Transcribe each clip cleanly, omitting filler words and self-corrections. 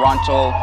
Toronto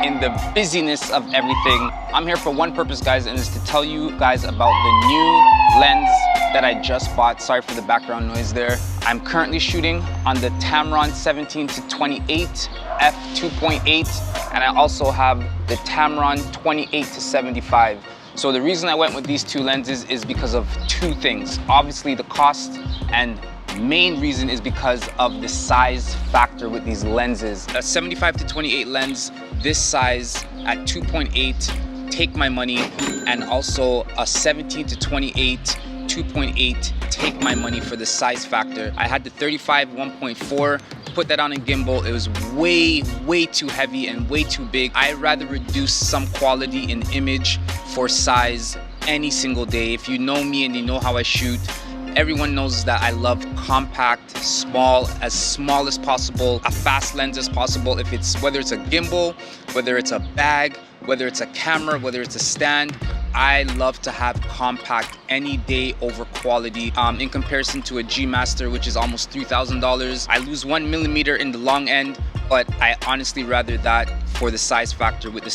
in the busyness of everything. I'm here for one purpose, guys, and it's to tell you guys about the new lens that I just bought. Sorry for the background noise there. I'm currently shooting on the TAMERON 17-28 F2.8, and I also have the TAMERON 28-75. So the reason I went with these two lenses is because of two things. Obviously the cost, and main reason is because of the size factor with these lenses. A 75-28 lens this size at 2.8, take my money, and also a 17-28 2.8, take my money for the size factor. I had the 35 1.4, put that on a gimbal. It was way too heavy and way too big. I'd rather reduce some quality in image for size any single day. If you know me and you know how I shoot, everyone knows that I love compact, small as possible, a fast lens as possible. If it's, whether it's a gimbal, whether it's a bag, whether it's a camera, whether it's a stand, I love to have compact any day over quality. In comparison to a G Master, which is almost $3,000, I lose 1 millimeter in the long end, but I honestly rather that for the size factor with the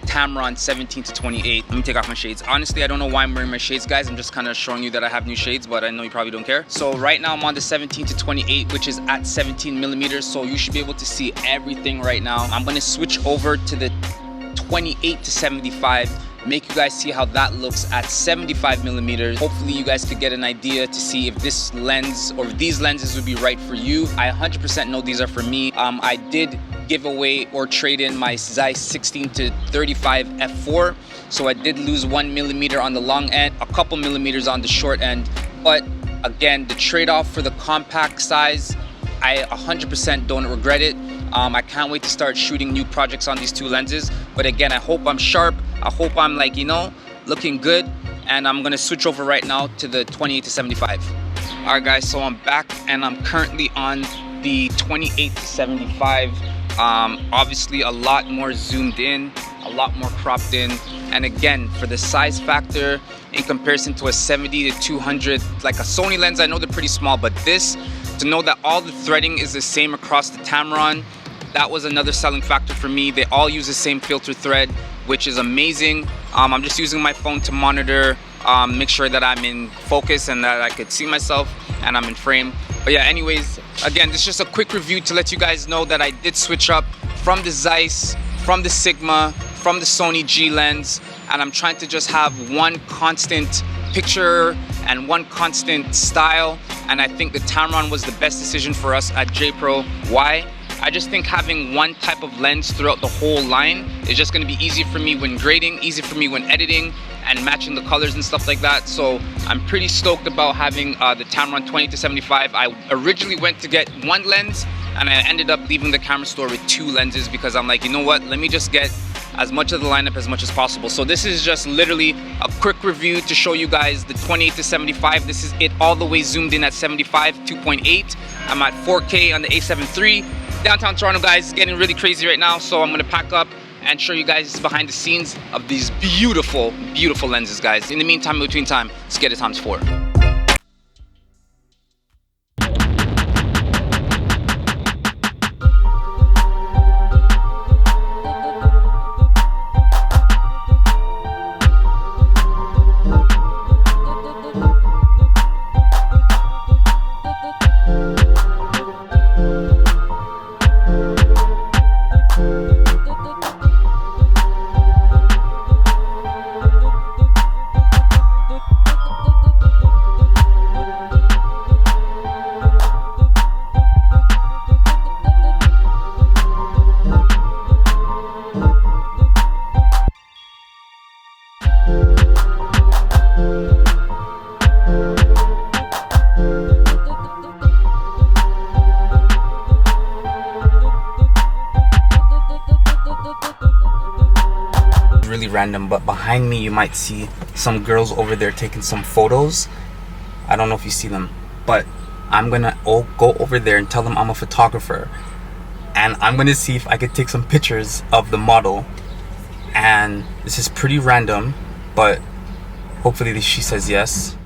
TAMERON 17-28. Let me take off my shades. Honestly, I don't know why I'm wearing my shades, guys. I'm just kind of showing you that I have new shades, but I know you probably don't care. So right now I'm on the 17-28, which is at 17 millimeters. So you should be able to see everything right now. I'm gonna switch over to the 28-75. Make you guys see how that looks at 75 millimeters. Hopefully you guys could get an idea to see if this lens or these lenses would be right for you. I 100% know these are for me. I did give away or trade in my Zeiss 16-35 f4, so I did lose 1 millimeter on the long end, a couple millimeters on the short end, but again, the trade-off for the compact size, I 100% don't regret it. I can't wait to start shooting new projects on these two lenses. But again, I hope I'm sharp. I hope I'm, like, you know, looking good. And I'm gonna switch over right now to the 28-75. All right, guys, so I'm back and I'm currently on the 28-75. Obviously a lot more zoomed in, a lot more cropped in. And again, for the size factor, in comparison to a 70-200, like a Sony lens, I know they're pretty small, but this, to know that all the threading is the same across the TAMERON, that was another selling factor for me. They all use the same filter thread, which is amazing. I'm just using my phone to monitor, make sure that I'm in focus and that I could see myself and I'm in frame. But yeah, anyways, again, this is just a quick review to let you guys know that I did switch up from the Zeiss, from the Sigma, from the Sony G lens, and I'm trying to just have one constant picture and one constant style. And I think the TAMERON was the best decision for us at J-Pro. Why? I just think having one type of lens throughout the whole line is just going to be easy for me when grading, easy for me when editing and matching the colors and stuff like that. So I'm pretty stoked about having the TAMERON 20-75. I originally went to get one lens and I ended up leaving the camera store with two lenses because I'm like, you know what, let me just get as much of the lineup as much as possible. So this is just literally a quick review to show you guys the 28-75. This is it all the way zoomed in at 75 2.8. I'm at 4K on the A7 III. Downtown Toronto, guys, is getting really crazy right now, so I'm gonna pack up and show you guys behind the scenes of these beautiful lenses, guys. In the meantime, in between time, let's get it ×4. Really random, but behind me you might see some girls over there taking some photos. I don't know if you see them, but I'm gonna go over there and tell them I'm a photographer, and I'm gonna see if I could take some pictures of the model. And this is pretty random, but hopefully she says yes.